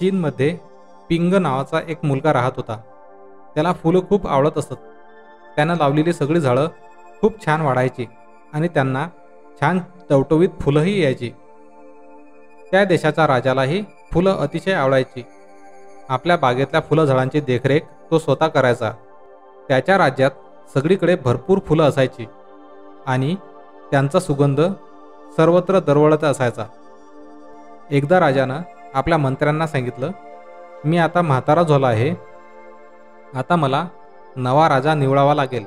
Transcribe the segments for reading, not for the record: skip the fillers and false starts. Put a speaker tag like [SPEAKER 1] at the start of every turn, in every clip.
[SPEAKER 1] चीनमध्ये पिंग नावाचा एक मुलगा राहत होता. त्याला फुलं खूप आवडत असत. त्यानं लावलेली सगळी झाडं खूप छान वाढायची आणि त्यांना छान टवटवीत फुलंही यायची. त्या देशाच्या राजालाही फुलं अतिशय आवडायची. आपल्या बागेतल्या फुलं झाडांची देखरेख तो स्वतः करायचा. त्याच्या राज्यात सगळीकडे भरपूर फुलं असायची आणि त्यांचा सुगंध सर्वत्र दरवळत असायचा. एकदा राजानं आपल्या मंत्र्यांना सांगितलं, मी आता म्हातारा झालो आहे. आता मला नवा राजा निवडावा लागेल.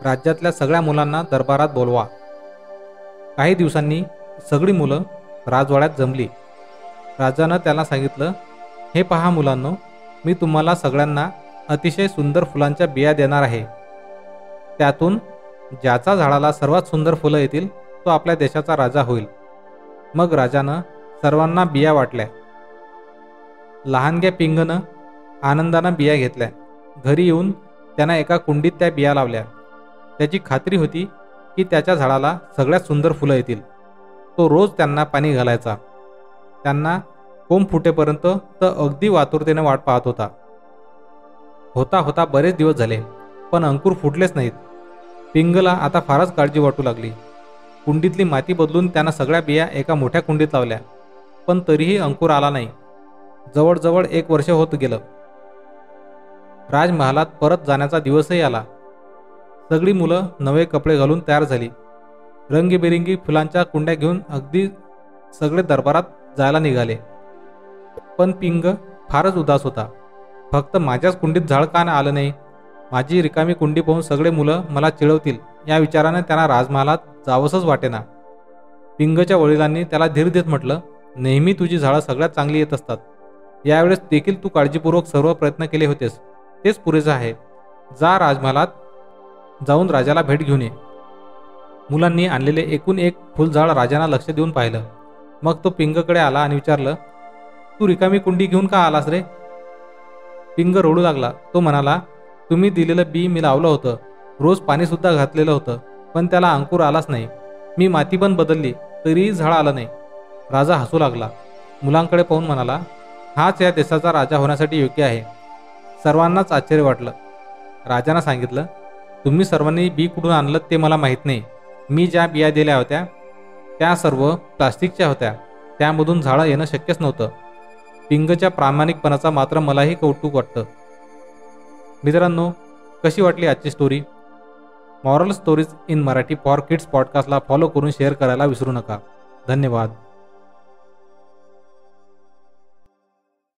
[SPEAKER 1] राज्यातल्या सगळ्या मुलांना दरबारात बोलवा. काही दिवसांनी सगळी मुलं राजवाड्यात जमली. राजानं त्याला सांगितलं, हे पहा मुलांनो, मी तुम्हाला सगळ्यांना अतिशय सुंदर फुलांच्या बिया देणार आहे. त्यातून ज्याचा झाडाला सर्वात सुंदर फुलं येतील तो आपल्या देशाचा राजा होईल. मग राजानं सर्वांना बिया वाटल्या. लहानग्या पिंगनं आनंदानं बिया घेतल्या. घरी येऊन त्यानं एका कुंडीत त्या बिया लावल्या. त्याची खात्री होती की त्याच्या झाडाला सगळ्यात सुंदर फुलं येतील. तो रोज त्यांना पाणी घालायचा. त्यांना कोंब फुटेपर्यंत तर अगदी आतुरतेने वाट पाहत होता. होता होता बरेच दिवस झाले, पण अंकुर फुटलेच नाहीत. पिंगला आता फारच काळजी वाटू लागली. कुंडीतली माती बदलून त्यानं सगळ्या बिया एका मोठ्या कुंडीत लावल्या, पण तरीही अंकुर आला नाही. जवळजवळ 1 वर्ष होत गेलं. राजमहालात परत जाण्याचा दिवसही आला. सगळी मुलं नवे कपडे घालून तयार झाली. रंगीबेरंगी फुलांच्या कुंड्या घेऊन अगदी सगळे दरबारात जायला निघाले. पण पिंग फारच उदास होता. फक्त माझ्याच कुंडीत झाड का आलं नाही? माझी रिकामी कुंडी पाहून सगळे मुलं मला चिडवतील या विचाराने त्यांना राजमहालात जावंसच वाटेना. पिंगच्या वडिलांनी त्याला धीर देत म्हटलं, नेहमी तुझी झाडं सगळ्यात चांगली येत असतात. यावेळेस देखील तू काळजीपूर्वक सर्व प्रयत्न केले होतेस, तेच पुरेसं आहे. जा राजमहालात जाऊन राजाला भेट घेऊन ये. मुलांनी आणलेले एकूण एक फुलझाड राजांना लक्ष देऊन पाहिलं. मग तो पिंगकडे आला आणि विचारलं, तू रिकामी कुंडी घेऊन का आलास रे? पिंग रडू लागला. तो म्हणाला, तुम्ही दिलेलं बी मी लावलं होतं, रोज पाणीसुद्धा घातलेलं होतं, पण त्याला अंकुर आलाच नाही. मी माती पण बदलली तरीही झाड आलं नाही. राजा हसू लागला. मुलांकडे पाहून म्हणाला, हाच या देशाचा राजा होण्यासाठी योग्य आहे. सर्वांनाच आश्चर्य वाटलं. राजानं सांगितलं, तुम्ही सर्वांनी बी कुठून आणलं ते मला माहीत नाही. मी ज्या बिया दिल्या होत्या त्या सर्व प्लास्टिकच्या होत्या. त्यामधून झाडं येणं शक्यच नव्हतं. पिंगच्या प्रामाणिकपणाचा मात्र मलाही कौतुक वाटतं. मित्रांनो, कशी वाटली आजची story? Moral stories in Marathi for kids पॉडकास्टला फॉलो करून शेअर करायला विसरू नका. धन्यवाद.